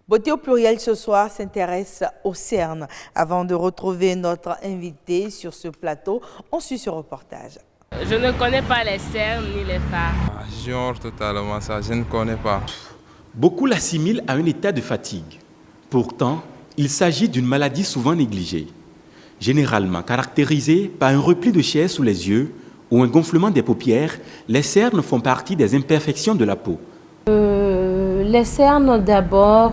Beauté au pluriel ce soir s'intéresse aux cernes. Avant de retrouver notre invité sur ce plateau, on suit ce reportage. Je ne connais pas les cernes ni les phares. J'ignore totalement ça, je ne connais pas. Beaucoup l'assimilent à un état de fatigue. Pourtant, il s'agit d'une maladie souvent négligée. Généralement caractérisée par un repli de chair sous les yeux ou un gonflement des paupières, les cernes font partie des imperfections de la peau. Les cernes d'abord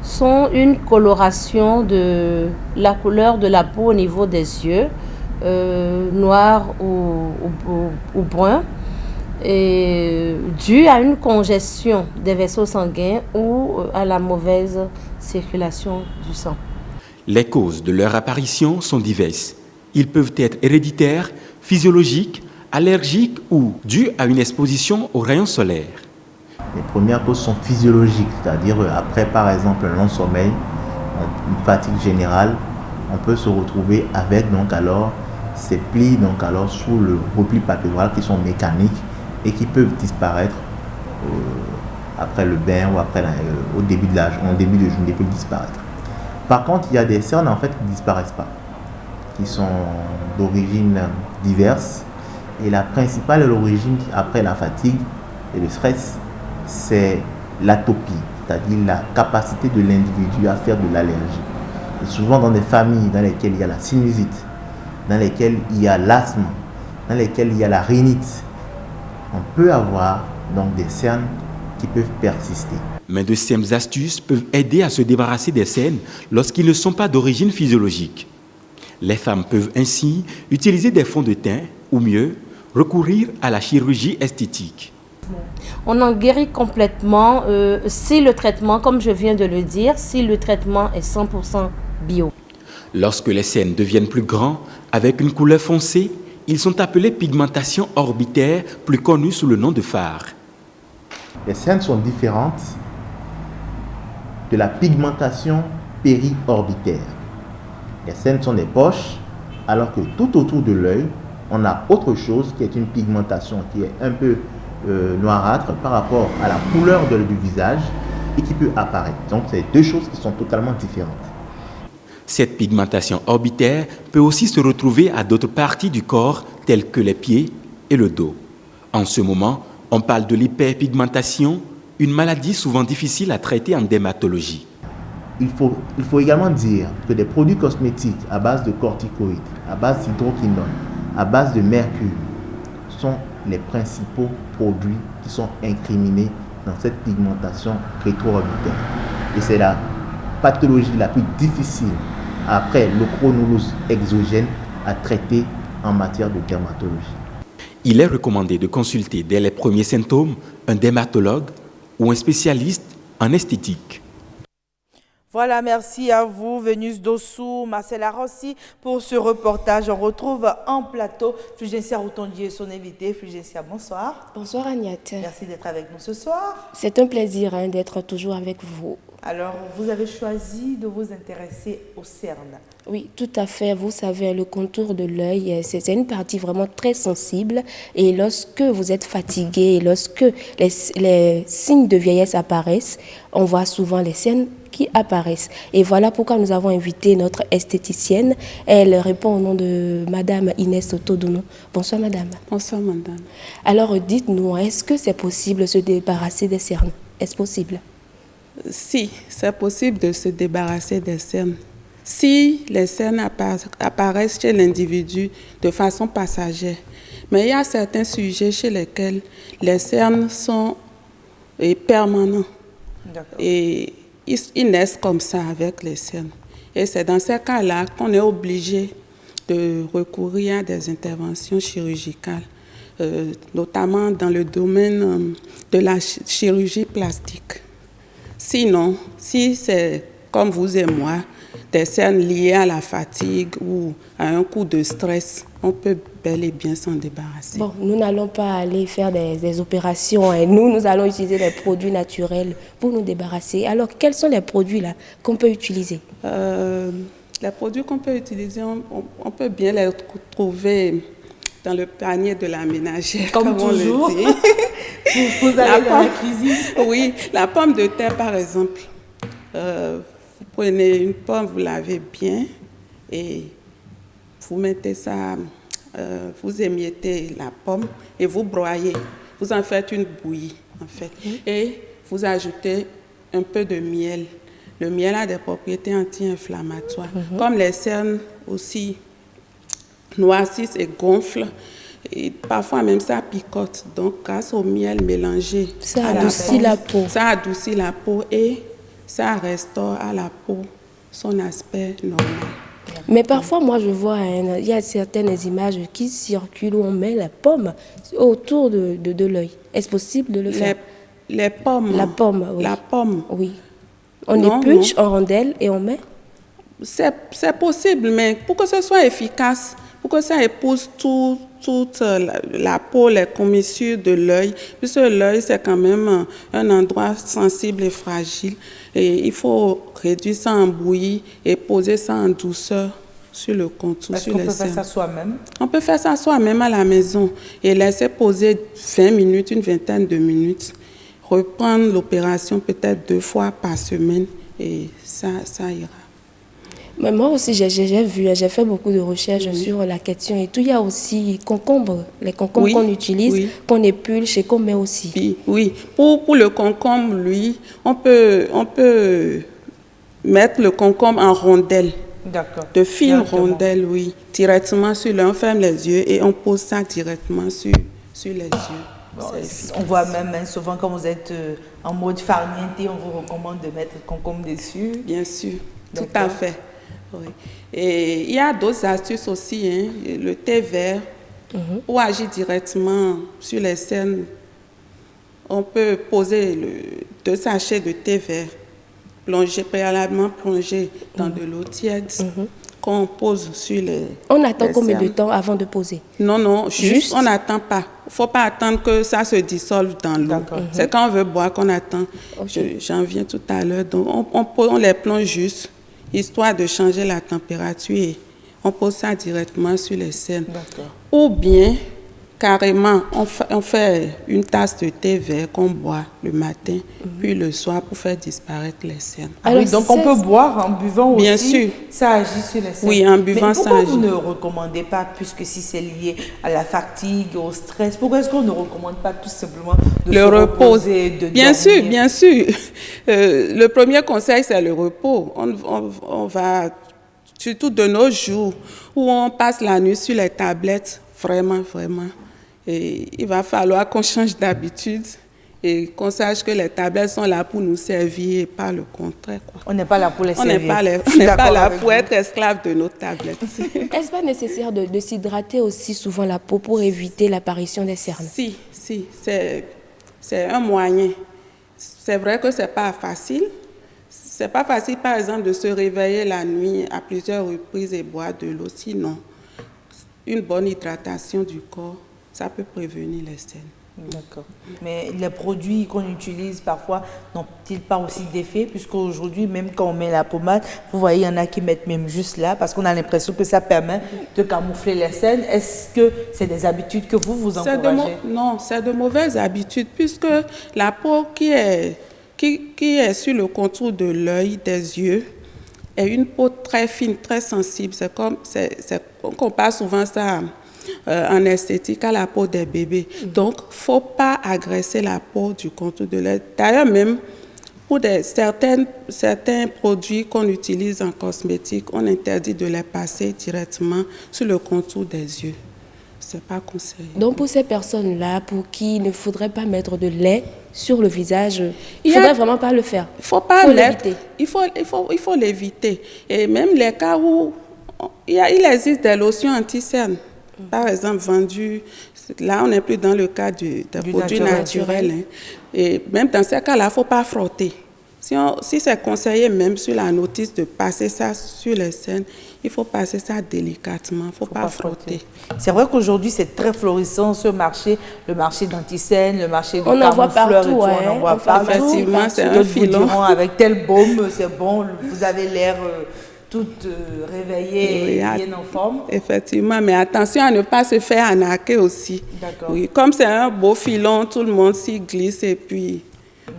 sont une coloration de la couleur de la peau au niveau des yeux, noir ou brun, et dû à une congestion des vaisseaux sanguins ou à la mauvaise circulation du sang. Les causes de leur apparition sont diverses. Ils peuvent être héréditaires, physiologiques, allergiques ou dus à une exposition aux rayons solaires. Les premières causes sont physiologiques, c'est-à-dire après par exemple un long sommeil, une fatigue générale, on peut se retrouver avec donc alors ces plis donc alors sous le repli papilloral qui sont mécaniques et qui peuvent disparaître après le bain ou après au début de journée, peuvent disparaître. Par contre, il y a des cernes en fait qui ne disparaissent pas, qui sont d'origine diverses, et la principale origine après la fatigue et le stress, c'est l'atopie, c'est-à-dire la capacité de l'individu à faire de l'allergie. Et souvent dans des familles dans lesquelles il y a la sinusite, dans lesquelles il y a l'asthme, dans lesquelles il y a la rhinite, on peut avoir donc des cernes qui peuvent persister. Mais de simples astuces peuvent aider à se débarrasser des cernes lorsqu'ils ne sont pas d'origine physiologique. Les femmes peuvent ainsi utiliser des fonds de teint ou mieux, recourir à la chirurgie esthétique. On en guérit complètement si le traitement, comme je viens de le dire, si le traitement est 100% bio. Lorsque les cernes deviennent plus grands, avec une couleur foncée, ils sont appelés pigmentation orbitaire, plus connue sous le nom de phare. Les cernes sont différentes de la pigmentation périorbitaire. Les cernes sont des poches, alors que tout autour de l'œil, on a autre chose qui est une pigmentation qui est un peu noirâtre par rapport à la couleur du visage et qui peut apparaître. Donc, c'est deux choses qui sont totalement différentes. Cette pigmentation orbitaire peut aussi se retrouver à d'autres parties du corps, telles que les pieds et le dos. En ce moment, on parle de l'hyperpigmentation, une maladie souvent difficile à traiter en dermatologie. Il faut également dire que des produits cosmétiques à base de corticoïdes, à base d'hydroquinone, à base de mercure sont les principaux produits qui sont incriminés dans cette pigmentation rétro-orbitaire. Et c'est la pathologie la plus difficile après l'ochronurose exogène à traiter en matière de dermatologie. Il est recommandé de consulter dès les premiers symptômes un dermatologue ou un spécialiste en esthétique. Voilà, merci à vous, Vénus Dossou, Marcella Rossi, pour ce reportage. On retrouve en plateau Fulgencia Routondier et son invité. Fulgencia, bonsoir. Bonsoir Agnette. Merci d'être avec nous ce soir. C'est un plaisir d'être toujours avec vous. Alors, vous avez choisi de vous intéresser aux cernes. Oui, tout à fait. Vous savez, le contour de l'œil, c'est une partie vraiment très sensible. Et lorsque vous êtes fatigué, lorsque les signes de vieillesse apparaissent, on voit souvent les cernes qui apparaissent. Et voilà pourquoi nous avons invité notre esthéticienne. Elle répond au nom de Madame Inès Otodono. Bonsoir Madame. Bonsoir Madame. Alors dites-nous, est-ce que c'est possible de se débarrasser des cernes? Est-ce possible? Si, c'est possible de se débarrasser des cernes. Si les cernes apparaissent chez l'individu de façon passagère. Mais il y a certains sujets chez lesquels les cernes sont permanents. Et ils naissent comme ça avec les cernes. Et c'est dans ces cas-là qu'on est obligé de recourir à des interventions chirurgicales, notamment dans le domaine de la chirurgie plastique. Sinon, si c'est comme vous et moi, des cernes liées à la fatigue ou à un coup de stress, on peut bel et bien s'en débarrasser. Bon, nous n'allons pas aller faire des opérations. Nous allons utiliser des produits naturels pour nous débarrasser. Alors, quels sont les produits là qu'on peut utiliser? Les produits qu'on peut utiliser, on peut bien les trouver dans le panier de la ménagère, comme toujours. On le dit. Vous allez dans la cuisine. Oui, la pomme de terre, par exemple. Vous prenez une pomme, vous lavez bien et vous mettez ça, vous émiettez la pomme et vous broyez. Vous en faites une bouillie, en fait. Et vous ajoutez un peu de miel. Le miel a des propriétés anti-inflammatoires. Comme les cernes aussi noircissent et gonflent, et parfois même ça picote. Donc, grâce au miel mélangé, Ça adoucit la peau. Ça adoucit la peau et ça restaure à la peau son aspect normal. Mais parfois, moi, je vois, il y a certaines images qui circulent où on met la pomme autour de l'œil. Est-ce possible de le faire? Les pommes. La pomme, oui. La pomme. Oui. On Non, épluche non. en rondelles et on met? C'est possible, mais pour que ce soit efficace, pour que ça épouse toute la peau, les commissures de l'œil, puisque l'œil, c'est quand même un endroit sensible et fragile. Et il faut réduire ça en bouillie et poser ça en douceur sur le contour, Est-ce sur qu'on les peut faire cernes. ça soi-même? On peut faire ça soi-même à la maison et laisser poser 20 minutes, une vingtaine de minutes. Reprendre l'opération peut-être 2 fois par semaine et ça ira. Mais moi aussi, j'ai vu, j'ai fait beaucoup de recherches sur la question et tout. Il y a aussi concombre, les concombres Oui, qu'on utilise, oui. qu'on épulche et qu'on met aussi. Oui. Pour le concombre, lui, on peut mettre le concombre en rondelles, D'accord. de fines Directement. rondelles, oui, directement sur l'œil. On ferme les yeux et on pose ça directement sur les yeux. Bon, on voit même souvent quand vous êtes en mode farniente, on vous recommande de mettre le concombre dessus. Bien sûr, tout D'accord. à fait. Oui. Et il y a d'autres astuces aussi, hein. Le thé vert, pour agir directement sur les cernes, on peut poser 2 sachets de thé vert, préalablement plongés dans de l'eau tiède, qu'on pose sur les On attend les combien de cernes. temps avant de poser? Non, Juste? juste, on n'attend pas. Il ne faut pas attendre que ça se dissolve dans l'eau. D'accord. C'est quand on veut boire qu'on attend. Ok. J'en viens tout à l'heure. Donc, on les plonge juste, histoire de changer la température et on pose ça directement sur les cernes. D'accord. Ou bien, carrément, on fait une tasse de thé vert qu'on boit le matin, puis le soir pour faire disparaître les cernes. Ah oui, Alors, donc on peut boire en buvant Bien aussi. sûr. Ça agit sur les cernes. Oui, en buvant, Mais ça pourquoi vous agit. ne recommandez pas, puisque si c'est lié à la fatigue, au stress, pourquoi est-ce qu'on ne recommande pas tout simplement de Le se repos. reposer, de Bien sûr, dormir? bien sûr. Le premier conseil, c'est le repos. On va, surtout de nos jours, où on passe la nuit sur les tablettes, vraiment. Et il va falloir qu'on change d'habitude et qu'on sache que les tablettes sont là pour nous servir et pas le contraire, quoi. On n'est pas là pour les On n'est servir. pas, Je suis pas d'accord là avec pour vous. être esclave de nos tablettes. Est-ce pas nécessaire de s'hydrater aussi souvent la peau pour éviter l'apparition des cernes? Si, c'est un moyen. C'est vrai que c'est pas facile. C'est pas facile, par exemple, de se réveiller la nuit à plusieurs reprises et boire de l'eau. Sinon, une bonne hydratation du corps, ça peut prévenir les cernes. D'accord. Mais les produits qu'on utilise parfois n'ont-ils pas aussi d'effet? Puisqu'aujourd'hui, même quand on met la pommade, vous voyez, il y en a qui mettent même juste là parce qu'on a l'impression que ça permet de camoufler les cernes. Est-ce que c'est des habitudes que vous encouragez? Non, c'est de mauvaises habitudes puisque la peau qui est sur le contour de l'œil, des yeux, est une peau très fine, très sensible. On compare souvent ça en esthétique à la peau des bébés. Donc, il ne faut pas agresser la peau du contour de l'œil. D'ailleurs, même pour certains produits qu'on utilise en cosmétique, on interdit de les passer directement sur le contour des yeux. Ce n'est pas conseillé. Donc pour ces personnes-là, pour qui il ne faudrait pas mettre de lait sur le visage, il ne faudrait vraiment pas le faire. Il faut pas l'éviter. Il faut l'éviter. Et même les cas où il existe des lotions anti-cernes, par exemple vendues, là on n'est plus dans le cas des produits naturels. Hein. Et même dans ces cas-là, il ne faut pas frotter. Si c'est conseillé même sur la notice de passer ça sur les cernes, il faut passer ça délicatement, il ne faut pas frotter. C'est vrai qu'aujourd'hui, c'est très florissant ce marché, le marché d'anti-cernes, le marché de On en voit camoufleurs et partout, tout, hein. on en voit partout. Effectivement, c'est un D'autres vous filon. diront, avec tel baume, c'est bon, vous avez l'air toute réveillée et bien en forme. Effectivement, mais attention à ne pas se faire arnaquer aussi. D'accord. Oui, comme c'est un beau filon, tout le monde s'y glisse et puis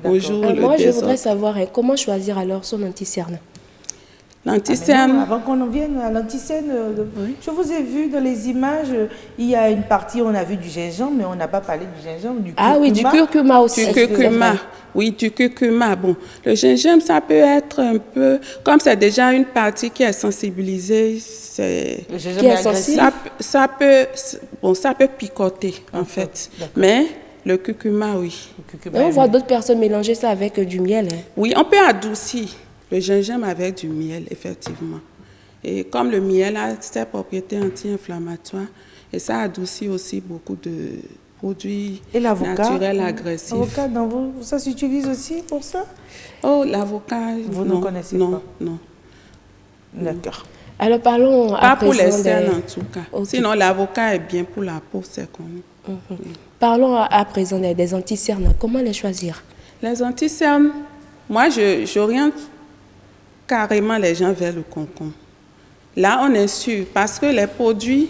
au jour le Moi, je désordre. voudrais savoir comment choisir alors son anti-cerne. L'anti-cerne, Avant qu'on en vienne à l'anticerne, je vous ai vu dans les images, il y a une partie, on a vu du gingembre, mais on n'a pas parlé du gingembre, du curcuma. Ah oui, du curcuma aussi. du curcuma. Oui, du curcuma. Bon, le gingembre, ça peut être un peu, comme c'est déjà une partie qui est sensibilisée, Le gingembre Qui est est agressif. ça peut picoter en fait. Mais le curcuma, oui. Le curcuma Et on est- voit d'autres personnes mélanger ça avec du miel. Oui, on peut adoucir le gingembre avec du miel, effectivement. Et comme le miel a ses propriétés anti-inflammatoires, et ça adoucit aussi beaucoup de produits Et l'avocat naturels agressifs. L'avocat, ça s'utilise aussi pour ça? Oh, l'avocat, Vous non, ne connaissez non, pas? non. D'accord. Alors parlons à Pas pour les présent cernes en tout cas. Ok. Sinon, l'avocat est bien pour la peau, c'est connu. Parlons à présent des anti-cernes. Comment les choisir? Les anti-cernes, moi, j'oriente carrément les gens vers le concombre. Là, on est sûr, parce que les produits,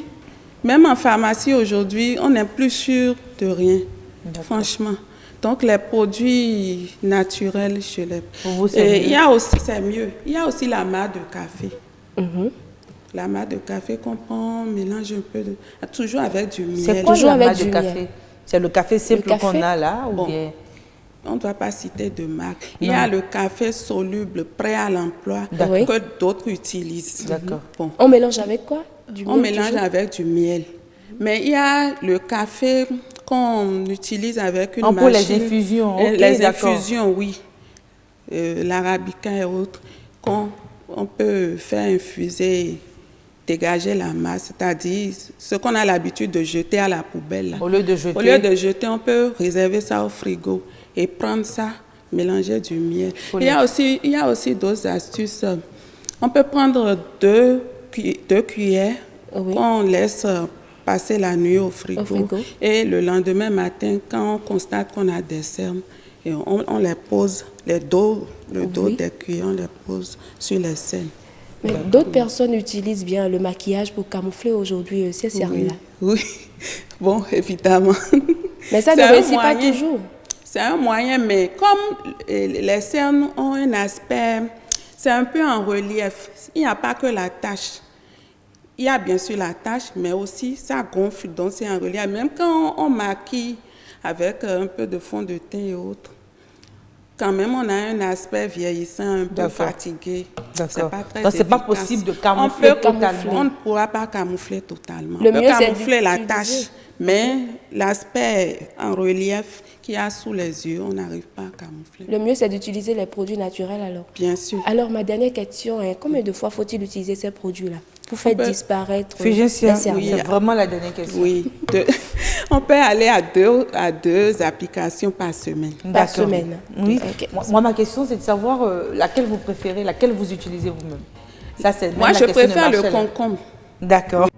même en pharmacie aujourd'hui, on n'est plus sûr de rien, franchement. Donc, les produits naturels, je les... Pour vous, c'est Et mieux. il y a aussi, c'est mieux, il y a aussi la marque de café. Mhm. La marque de café qu'on prend, on mélange un peu, toujours avec du miel. C'est quoi Toujours la avec marque de du café? miel. C'est le café simple café? qu'on a là ou Bon. bien... On ne doit pas citer de marque. Il y a le café soluble, prêt à l'emploi, Oui. que d'autres utilisent. D'accord. Bon. On mélange avec quoi? Du On miel mélange toujours? avec du miel. Mais il y a le café qu'on utilise avec une Pour les machine. infusions, ok, Les d'accord. infusions, oui. L'arabica et autres, qu'on peut faire infuser, dégager la masse, c'est-à-dire ce qu'on a l'habitude de jeter à la poubelle. Là. Au lieu de jeter... Au lieu de jeter, on peut réserver ça au frigo et prendre ça, mélanger du miel. Il y a aussi d'autres astuces. On peut prendre deux cuillères Oui. qu'on laisse passer la nuit au frigo. Et le lendemain matin, quand on constate qu'on a des cernes, et on les pose, le dos Oui. des cuillères, on les pose sur les cernes. Mais d'autres personnes utilisent bien le maquillage pour camoufler aujourd'hui ces cernes-là. Oui, bon, évidemment. Mais ça C'est ne un réussit pas moyen. toujours. C'est un moyen, mais comme les cernes ont un aspect, c'est un peu en relief. Il n'y a pas que la tache. Il y a bien sûr la tache, mais aussi ça gonfle, donc c'est en relief. Même quand on maquille avec un peu de fond de teint et autres, quand même on a un aspect vieillissant, un peu D'accord. fatigué. D'accord. Pas très Donc, c'est pas efficace. possible de camoufler totalement. On ne pourra pas camoufler totalement. Le on peut mieux, c'est camoufler la d'utiliser. tache, mais l'aspect en relief qu'il y a sous les yeux, on n'arrive pas à camoufler. Le mieux, c'est d'utiliser les produits naturels alors. Bien sûr. Alors, ma dernière question est combien de fois faut-il utiliser ces produits-là pour faire disparaître Fugestia, les cernes? oui. c'est vraiment la dernière question. Oui, on peut aller à deux applications par semaine. Par D'accord. semaine. Oui. Ok. Moi, ma question, c'est de savoir laquelle vous préférez, laquelle vous utilisez vous-même. Ça, c'est Moi, même la je question de préfère le Marcel. concombre. D'accord.